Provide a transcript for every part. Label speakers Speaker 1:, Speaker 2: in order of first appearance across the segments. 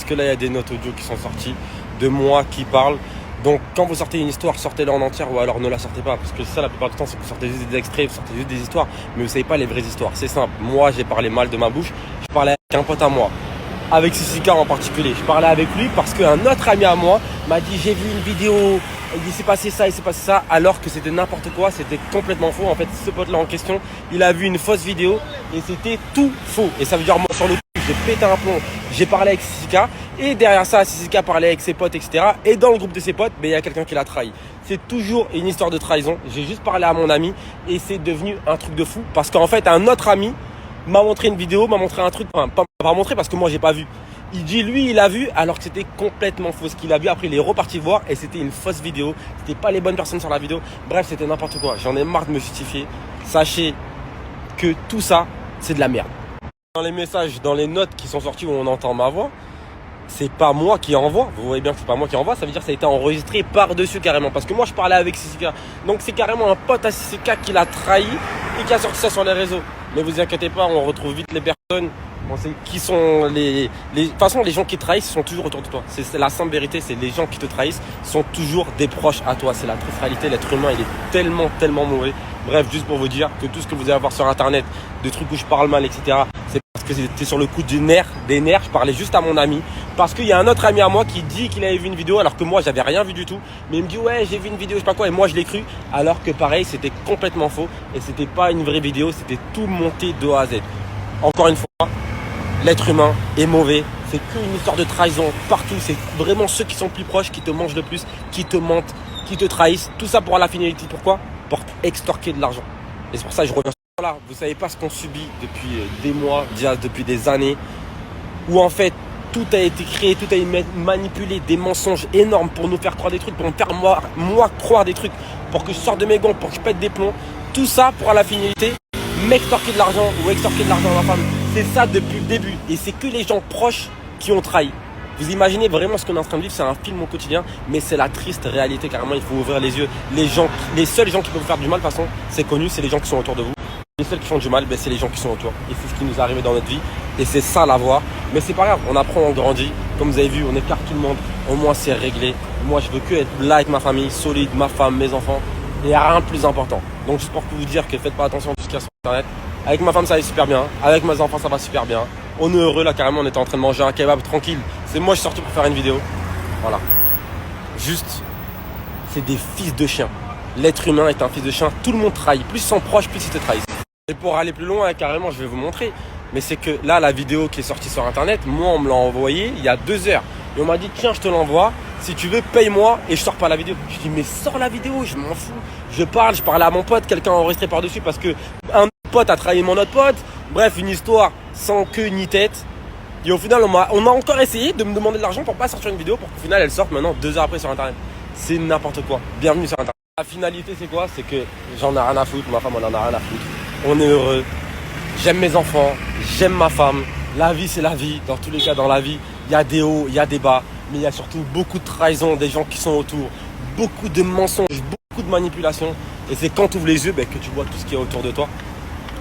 Speaker 1: que là, il y a des notes audio qui sont sorties de moi qui parle. Donc, quand vous sortez une histoire, sortez-la en entière ou alors ne la sortez pas. Parce que ça, la plupart du temps, c'est que vous sortez juste des extraits, vous sortez juste des histoires, mais vous savez pas les vraies histoires. C'est simple. Moi, j'ai parlé mal de ma bouche. Je parlais avec un pote à moi, avec Sissika en particulier. Je parlais avec lui parce qu'un autre ami à moi m'a dit j'ai vu une vidéo, il s'est passé ça, alors que c'était n'importe quoi, c'était complètement faux. En fait, ce pote-là en question, il a vu une fausse vidéo et c'était tout faux. Et ça veut dire, moi, sur le coup, j'ai pété un plomb, j'ai parlé avec Sissika et derrière ça, Sissika parlait avec ses potes, etc. Et dans le groupe de ses potes, il y a quelqu'un qui l'a trahi. C'est toujours une histoire de trahison. J'ai juste parlé à mon ami et c'est devenu un truc de fou parce qu'en fait, un autre ami m'a montré une vidéo, m'a montré un truc, enfin, pas montré parce que moi j'ai pas vu. Il dit lui il a vu alors que c'était complètement faux ce qu'il a vu. Après il est reparti voir et c'était une fausse vidéo. C'était pas les bonnes personnes sur la vidéo. Bref, c'était n'importe quoi. J'en ai marre de me justifier. Sachez que tout ça, c'est de la merde. Dans les messages, dans les notes qui sont sorties où on entend ma voix, c'est pas moi qui envoie. Vous voyez bien que c'est pas moi qui envoie. Ça veut dire que ça a été enregistré par-dessus carrément. Parce que moi je parlais avec Sissika. Donc c'est carrément un pote à Sissika qui l'a trahi et qui a sorti ça sur les réseaux. Mais vous inquiétez pas, on retrouve vite les personnes. On sait qui sont de toute façon, les gens qui trahissent sont toujours autour de toi. C'est la simple vérité, c'est les gens qui te trahissent sont toujours des proches à toi. C'est la triste réalité, l'être humain, il est tellement mauvais. Bref, juste pour vous dire que tout ce que vous allez voir sur internet, des trucs où je parle mal, etc., c'est parce que c'était sur le coup des nerfs. Je parlais juste à mon ami. Parce qu'il y a un autre ami à moi qui dit qu'il avait vu une vidéo alors que moi, j'avais rien vu du tout. Mais il me dit, ouais, j'ai vu une vidéo, je sais pas quoi, et moi, je l'ai cru. Alors que pareil, c'était complètement faux. Et c'était pas une vraie vidéo, c'était tout monté de A à Z. Encore une fois, l'être humain est mauvais, c'est qu'une histoire de trahison partout, c'est vraiment ceux qui sont plus proches qui te mangent le plus, qui te mentent, qui te trahissent, tout ça pour la finalité, pourquoi? Pour extorquer de l'argent. Et c'est pour ça que je reviens sur là, vous savez pas ce qu'on subit depuis des mois, depuis des années, où en fait tout a été créé, tout a été manipulé, des mensonges énormes pour nous faire croire des trucs, pour me faire moi croire des trucs, pour que je sorte de mes gonds, pour que je pète des plombs, tout ça pour la finalité, m'extorquer de l'argent ou extorquer de l'argent à ma femme. C'est ça depuis le début et c'est que les gens proches qui ont trahi. Vous imaginez vraiment ce qu'on est en train de vivre, c'est un film au quotidien, mais c'est la triste réalité carrément, il faut ouvrir les yeux. Les seuls gens qui peuvent vous faire du mal, de toute façon, c'est connu, c'est les gens qui sont autour de vous. Les seuls qui font du mal, c'est les gens qui sont autour. Et c'est ce qui nous est arrivé dans notre vie et c'est ça la voie. Mais c'est pas grave, on apprend, on grandit. Comme vous avez vu, on écarte tout le monde, au moins c'est réglé. Moi je veux que être là avec ma famille, solide, ma femme, mes enfants. Il n'y a rien de plus important. Donc juste pour vous dire que faites pas attention à tout ce qu'il y a sur internet. Avec ma femme ça va super bien, avec mes enfants ça va super bien. On est heureux là carrément, on était en train de manger un kebab tranquille. C'est moi je suis sorti pour faire une vidéo. Voilà. Juste, c'est des fils de chiens. L'être humain est un fils de chien, tout le monde trahit. Plus ils sont proches, plus ils te trahissent. Et pour aller plus loin, carrément je vais vous montrer. Mais c'est que là la vidéo qui est sortie sur internet, moi on me l'a envoyée il y a 2 heures. Et on m'a dit tiens je te l'envoie, si tu veux paye-moi et je sors pas la vidéo. Je dis mais sors la vidéo, je m'en fous. Je parlais à mon pote, quelqu'un a enregistré par-dessus parce que un pote a trahi mon autre pote. Bref, une histoire sans queue ni tête. Et au final, on a encore essayé de me demander de l'argent pour pas sortir une vidéo pour qu'au final elle sorte maintenant 2 heures après sur internet. C'est n'importe quoi. Bienvenue sur internet. La finalité c'est quoi? C'est que j'en ai rien à foutre, ma femme on en a rien à foutre. On est heureux. J'aime mes enfants, j'aime ma femme. La vie c'est la vie. Dans tous les cas dans la vie, il y a des hauts, il y a des bas. Mais il y a surtout beaucoup de trahison des gens qui sont autour. Beaucoup de mensonges, beaucoup de manipulations. Et c'est quand tu ouvres les yeux que tu vois tout ce qu'il y a autour de toi.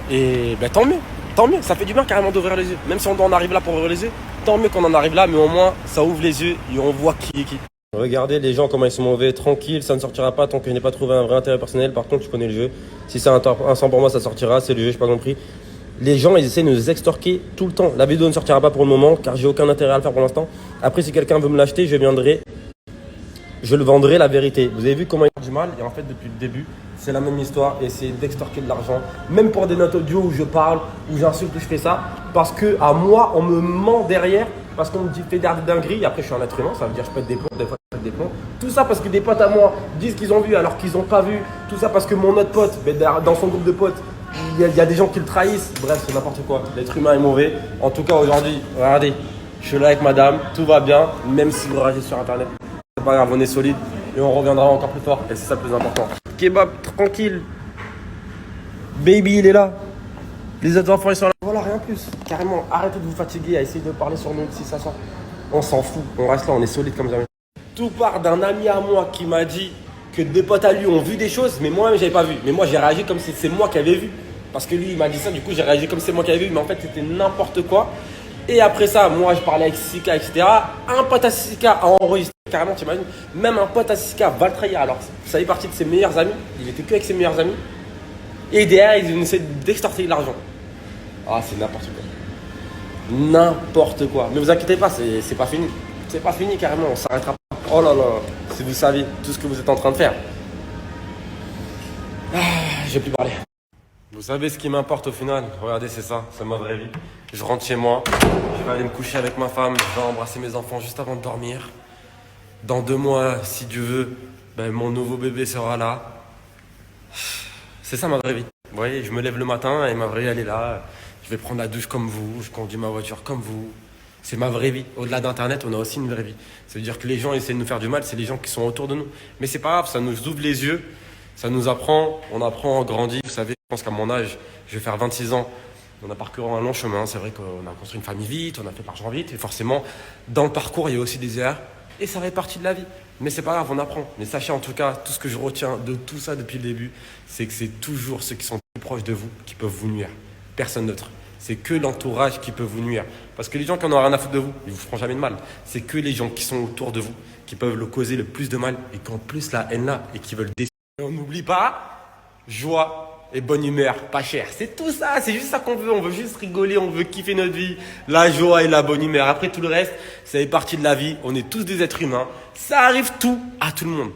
Speaker 1: Et tant mieux. Tant mieux, ça fait du bien carrément d'ouvrir les yeux. Même si on en arrive là pour ouvrir les yeux, tant mieux qu'on en arrive là, mais au moins ça ouvre les yeux et on voit qui est qui. Regardez les gens comment ils sont mauvais, tranquille, ça ne sortira pas tant que je n'ai pas trouvé un vrai intérêt personnel. Par contre, je connais le jeu. Si c'est un sang pour moi, ça sortira, c'est le jeu, j'ai pas compris. Les gens, ils essaient de nous extorquer tout le temps. La vidéo ne sortira pas pour le moment car j'ai aucun intérêt à le faire pour l'instant. Après, si quelqu'un veut me l'acheter, je le vendrai la vérité. Vous avez vu comment il y a du mal et en fait, depuis le début, c'est la même histoire et c'est d'extorquer de l'argent. Même pour des notes audio où je parle, où j'insulte, où je fais ça. Parce que à moi, on me ment derrière. Parce qu'on me dit fais des dingueries. Après, je suis un être humain, ça veut dire je pète des plombs. Des fois, je pète des plombs. Tout ça parce que des potes à moi disent qu'ils ont vu alors qu'ils n'ont pas vu. Tout ça parce que mon autre pote, dans son groupe de potes, il y a des gens qui le trahissent. Bref, c'est n'importe quoi. L'être humain est mauvais. En tout cas, aujourd'hui, regardez, je suis là avec madame, tout va bien. Même si vous ragez sur internet, c'est pas grave, on est solide. Et on reviendra encore plus fort. Et c'est ça le plus important. Kebab, tranquille. Baby, il est là. Les autres enfants, ils sont là. Voilà, rien de plus. Carrément, arrêtez de vous fatiguer à essayer de parler sur nous si ça sort. On s'en fout. On reste là, on est solide comme jamais. Tout part d'un ami à moi qui m'a dit que des potes à lui ont vu des choses, mais moi-même, j'avais pas vu. Mais moi, j'ai réagi comme si c'est moi qui avais vu. Parce que lui, il m'a dit ça, du coup, j'ai réagi comme si c'est moi qui avais vu. Mais en fait, c'était n'importe quoi. Et après ça, moi, je parlais avec Sika, etc. Un pote à Sika a enregistré carrément, t'imagines. Même un pote à Sika va le trahir. Alors, ça fait partie de ses meilleurs amis. Il était que avec ses meilleurs amis. Et derrière, ils essaient d'extorter de l'argent. Ah, c'est n'importe quoi. N'importe quoi. Mais vous inquiétez pas, c'est pas fini. C'est pas fini carrément, on s'arrêtera pas. Oh là là, si vous saviez tout ce que vous êtes en train de faire. Ah, je vais plus parler. Vous savez ce qui m'importe au final? Regardez, c'est ça, c'est ma vraie vie. Je rentre chez moi, je vais aller me coucher avec ma femme, je vais embrasser mes enfants juste avant de dormir. Dans 2 mois, si Dieu veut, ben, mon nouveau bébé sera là. C'est ça ma vraie vie. Vous voyez, je me lève le matin et ma vraie vie, elle est là. Je vais prendre la douche comme vous, je conduis ma voiture comme vous. C'est ma vraie vie. Au-delà d'Internet, on a aussi une vraie vie. Ça veut dire que les gens essaient de nous faire du mal, c'est les gens qui sont autour de nous. Mais c'est pas grave, ça nous ouvre les yeux, ça nous apprend, on apprend, on grandit. Vous savez, je pense qu'à mon âge, je vais faire 26 ans. On a parcouru un long chemin. C'est vrai qu'on a construit une famille vite, on a fait l'argent vite. Et forcément, dans le parcours, il y a aussi des erreurs. Et ça fait partie de la vie. Mais c'est pas grave, on apprend. Mais sachez en tout cas, tout ce que je retiens de tout ça depuis le début, c'est que c'est toujours ceux qui sont plus proches de vous qui peuvent vous nuire. Personne d'autre. C'est que l'entourage qui peut vous nuire. Parce que les gens qui en ont rien à foutre de vous, ils vous feront jamais de mal. C'est que les gens qui sont autour de vous qui peuvent le causer le plus de mal et qu'en plus la haine là et qui veulent décider. On n'oublie pas, joie et bonne humeur, pas cher. C'est tout ça, c'est juste ça qu'on veut. On veut juste rigoler, on veut kiffer notre vie. La joie et la bonne humeur. Après tout le reste, ça fait partie de la vie. On est tous des êtres humains. Ça arrive tout à tout le monde.